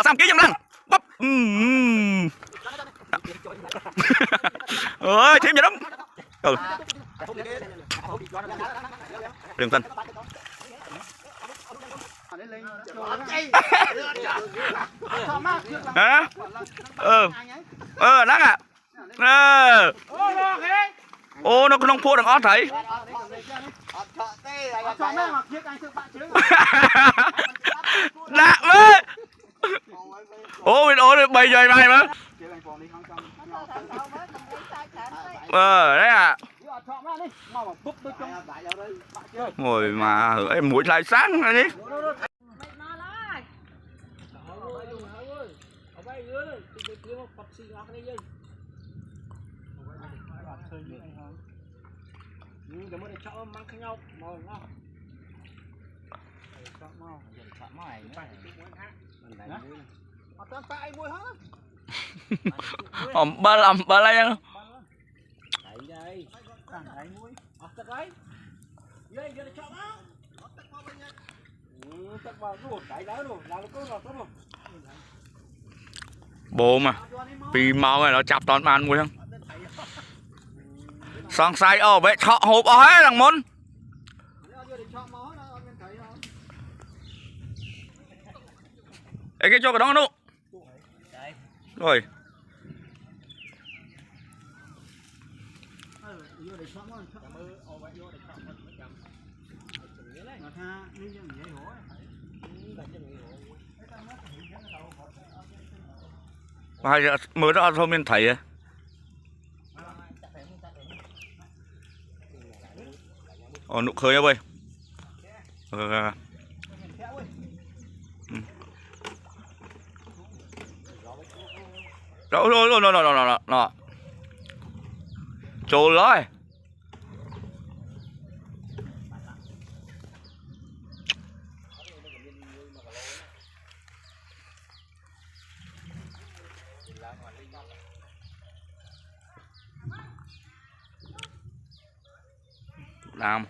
xong ký chân răng bắp ơi thêm gì đúng đường tân hả nắng à ô nó không phô được ót thấy đã mới ô bây giờ mày mà đấy à ngồi mà em mũi lại sáng rồi đi ba la bố mà vì mau này nó chập toàn bàn mùi không sang say ở vậy thọ hộp ở hết thằng môn ê cái cho cái đó đâu rồi hai mới ra thôi mình thấy nụ khơi ơi đó trôi rồi làm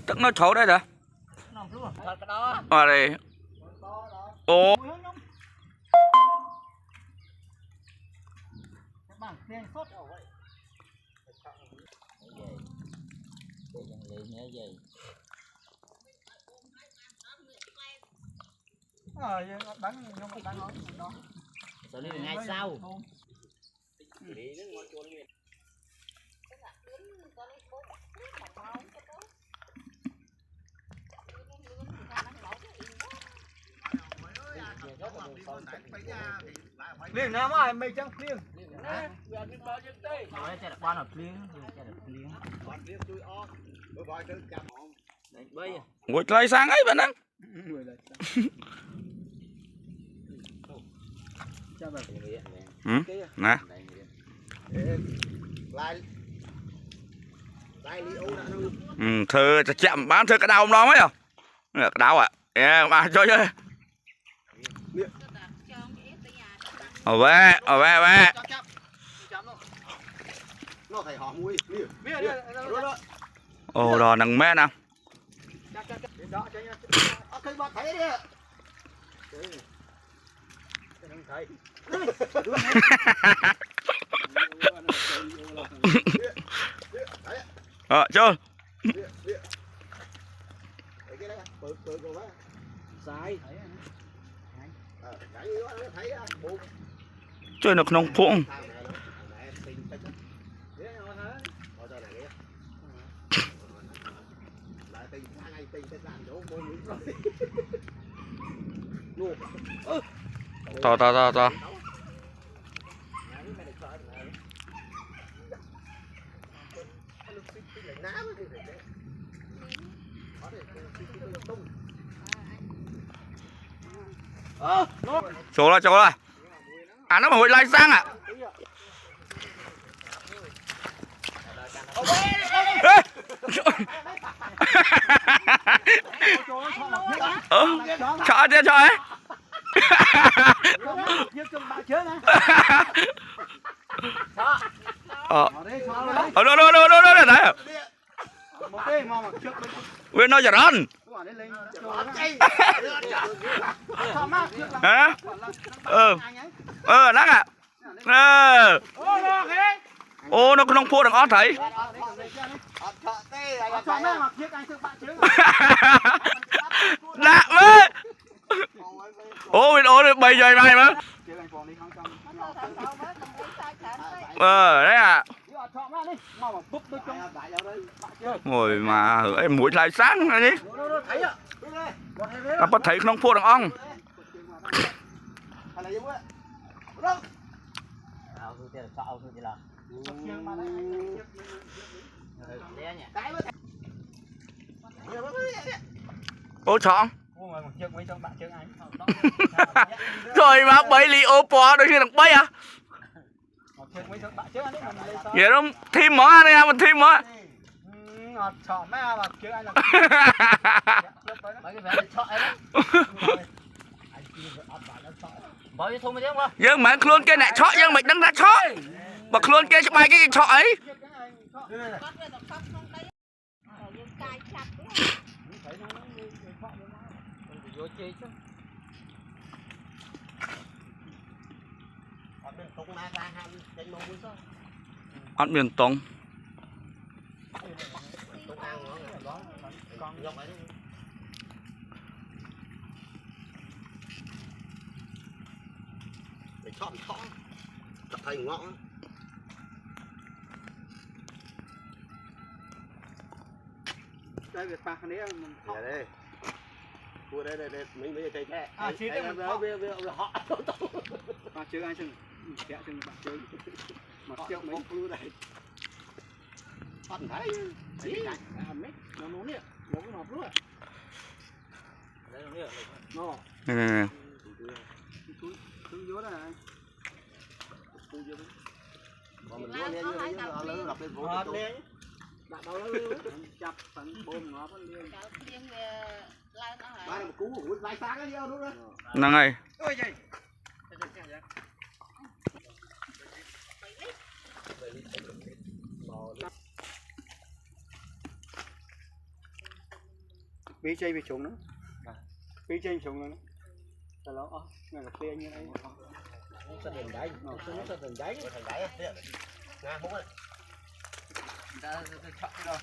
tức nó xấu đấy hả ở đây ô xử lý ngay sau liền nào mà mày chẳng liền nói sẽ được quan hợp liền ngồi lại sáng ấy bạn đang nè thơ chậm bán thơ cái đau đó mấy không cái đau à mà cho chơi ở về ồ đò nằng mẹ nào chơi chơi nó không phụng to chỗ là nó mà hội lai sang à cho ấy Đó đấy một cái mà trước Nguyên nói chả rắn hả nắng à ô nó không phua được ót thấy lạ quá ô bên ô bày dày mày mà đấy à ngồi mà em mũi lại sáng này đi ta bắt thấy không phua được ong ô chọn rồi mà bấy li ô bò đôi khi thằng bấy à vậy đó thêm mỏ đây à mình thêm mỏ dân mà luôn cái này chó dân mình đang ra chó mà luôn cái bài cái chó ấy ăn miền tông chọn thành ngõ đây việc bạc này mình đây cua đây mấy cây tre chỉ đây mình họ mà chưa ai chừng kẹo chừng bạc chơi mà kẹo mấy cua này ăn thấy mấy nó nấu nè nấu cái nọc luôn nó nè tương vô đây này mình mua lên lớn gặp lên phố đặt đâu nó lưu chặt tận bồn ngọt nó lưu ba một cú lái sáng ấy đâu đúng không năng này ôi trời bị chơi bị trúng nữa bị chơi trúng nữa sao đó ngày gặp tiền như này nó sẽ thành đáy nè bố ơi ta chọn cái đâu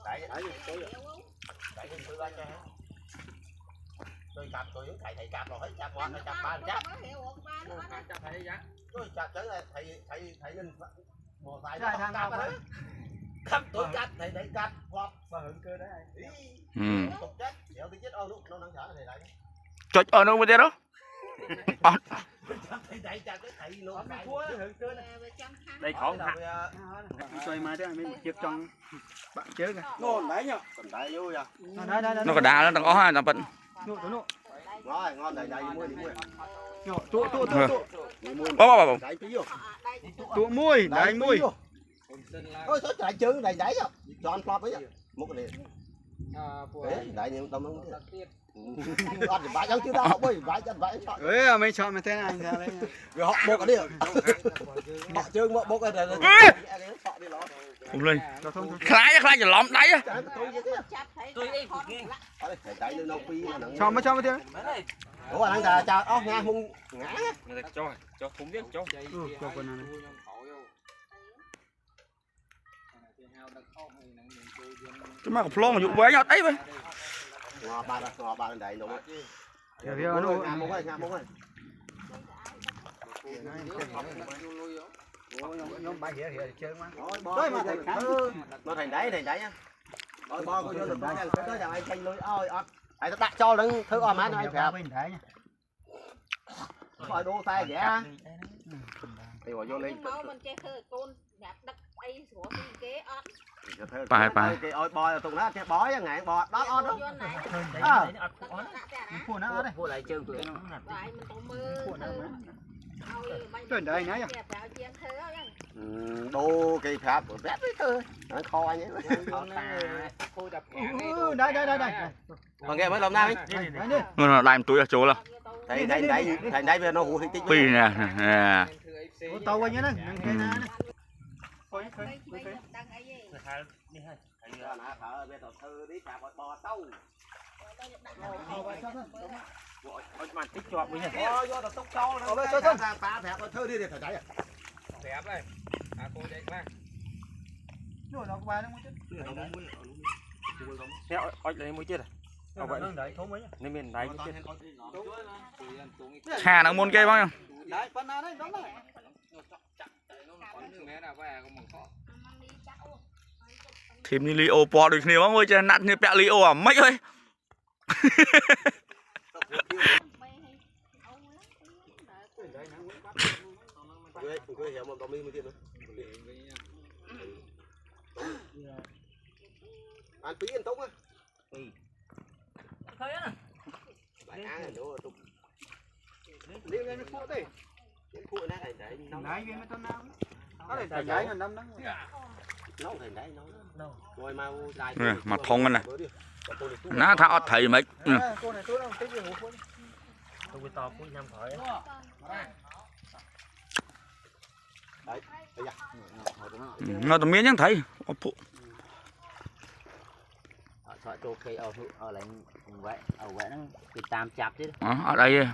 đáy tôi chặt tôi thầy chặt rồi hết chặt qua chặt ba chặt tôi chặt tới là thầy lên bò tay nó cắt đấy cắt tôi chặt thầy chặt hoặc và hưởng cơ đấy tục chết đéo tôi chết ơi lúc nó đang chở thầy lại cho ở đâu bên đó thầy chặt cái thầy luôn hưởng cơ này đây khó xoay mai thế mình chiếc trong bạn chơi kìa ngon đấy nhở còn đấy vui à nó còn đá nó đang có hai thằng bận ngon đầy mua đi mua bố đấy tí vô tụ mui đấy mui ôi thôi chạy trứng đầy đấy rồi cho ăn flop ấy một cái đấy đại nhiều tâm lắm ăn thì vãi chứ đâu bơi vãi chọn ấy mình chọn mình thế này ra đấy rồi họ bốc cái đi họ trứng bốc cái này cùng lên khai cho lõm đáy á cho mới thế ủa anh ta chào ốc nha mung ngã cho không biết cho cho con này cái mà flong mà dụng quế nhau đấy vậy ngò ba lên đầy đúng không kìa nó mung ơi nhóm bài hiểu chơi mà nó thành đáy nhá ôi bo có vô được cái đó anh tranh lưới ơi anh đặt cho đứng thứ ôm má nó anh phèo khỏi đô tay vậy thì bỏ vô lên phải ôi bò tụi nó bó ra ngày bò đó đó phụ nó đây vô lại chơi tụi nó trời đấy nhá đô kỳ phạp vét đấy thôi kho anh ấy đây còn nghe mới làm nào nó làm túi ở chỗ là thầy đây về nó hụt tích phi nè tàu anh nhá khơi khơi bây giờ đang ấy gì hai đi hai Đó nè thợ bây giờ thư đi chạp bò tâu. ôi mà tích cho bây giờ Vô tao túc trâu nó. Cái phá phẹp thư đi để thở cháy. đẹp đây cô đây ba rồi nó qua nó muốn chết theo ôi lấy mũi chết nó vậy đấy thốn mấy nên mình đáy chết Hà nó muốn cây bao nhiêu đấy phần nào đấy đó này thêm ni li ô bò được nhiều ơi chứ nặn như bẹ li ô à mấy ơi Gue hiểu mà tao mi mới tiền nữa. Ăn phí ăn tống á. khơi á Lại ăn rồi đồ tụng. đi lên phụ đi Đến phụ này thành đấy nóng. đấy viên tao nào nó để thành đấy là năm nắng Nóng thành đấy nóng. Rồi mau dài. mặt thông anh này ná tháo thầy mấy cô này tôi đâu cái gì của tôi to cũng nhâm khỏi nó tụi miếng chẳng thấy Sợ trâu cây ở lại vậy ở vậy nó bị tam chặt chứ ở đây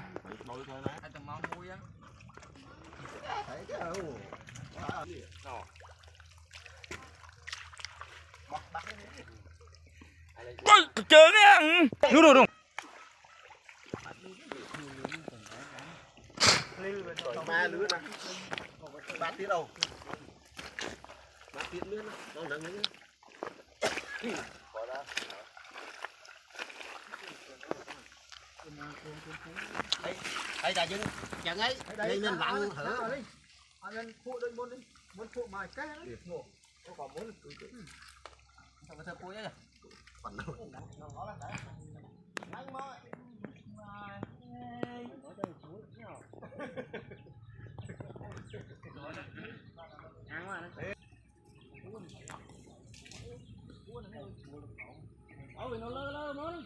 chơi nè đúng đúng Ma lứa mà. Ba tiết đâu. Ba tiết nữa nó nặng nữa. Đây là chân ấy. Đây nên vặn thử. anh lên phụ đôi môn đi muốn phụ mài cái đấy ngộ nó còn muốn sao mà thợ phụ ấy Phần đâu. ôi nó lơ muốn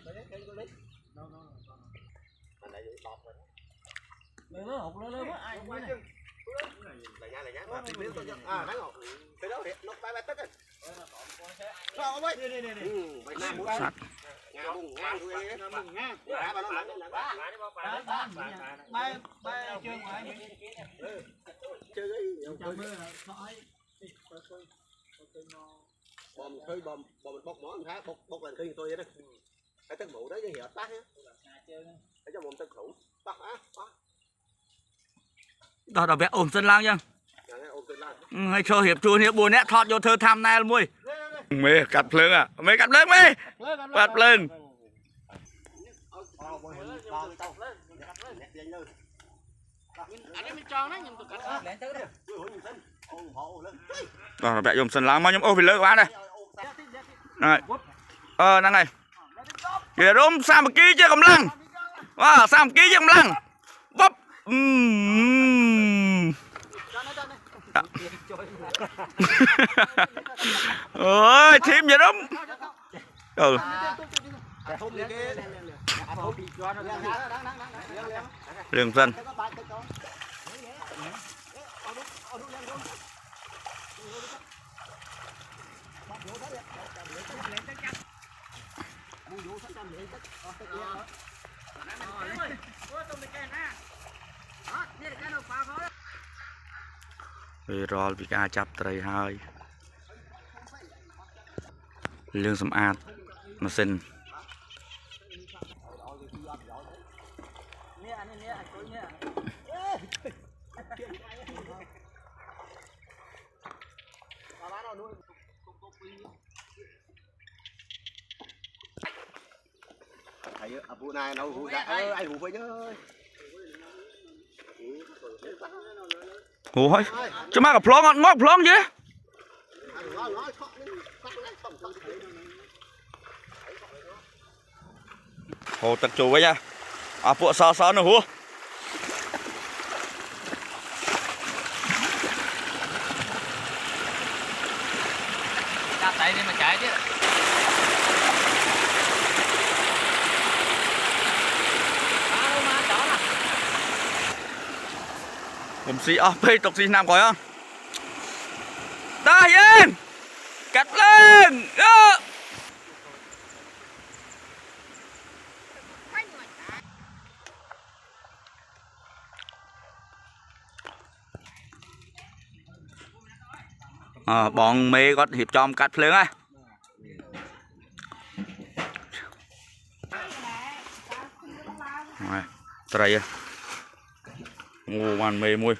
lơ học lơ quá ai cũng này Lại nhá. À nãy ngọc. Cái đó nó bay tất rồi. Sao ơi. Đi. Bay nam muốn sạch. Ngang bùng ngang thôi. Ngang bùng ngang. Đá vào nó lạnh ba. Ba chơi ngoài Chơi ấy. chơi mưa là sợ ấy Bom khơi bom bóc món khác bóc lần khơi tôi vậy đó. Cái tân mũ đấy hiểu tắt nhá. Cái cho bom tân khủng. Tắt á. đó là vẽ ôm sân lang nha hay cho hiệp chuồn hiệp buồn nét thọt vô thơ tham nay mui mê cắt lưng à mê cắt lưng mê cắt lưng đó là vẽ ôm sân lang mà nhom ô vì lỡ quá đây này năng này kìa rôm sao một ký chứ cầm lăng wow sao một ký chứ cầm lăng bóp ơi thêm vậy đúng lương dân vì rồi bị ca chập trời hơi lương sầm ạt mà xin thầy vụ này đâu vụ dạ ai vụ với nhớ ủa chứ mà gặp plong ngọt ngọt plong chứ hồ tật chủ với nha à bộ sao nữa hú ra tay đi mà chạy chứผมสีอ๋อไปตกสีน้ำก่อนอ่ะได้ lên cắt lên bọn mê có hiệp cho cắt lên á này đây ngô hoàn mê mui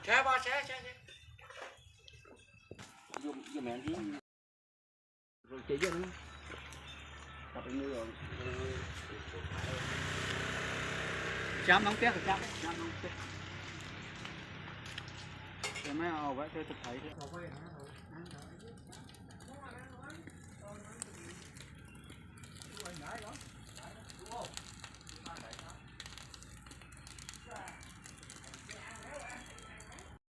xe ba xe Dùng mẹ đi. Rồi chế cho nó. Tập như rồi. chám nóng tiếc chám nóng tiếc. Cái mấy ao vậy tôi thấy thế.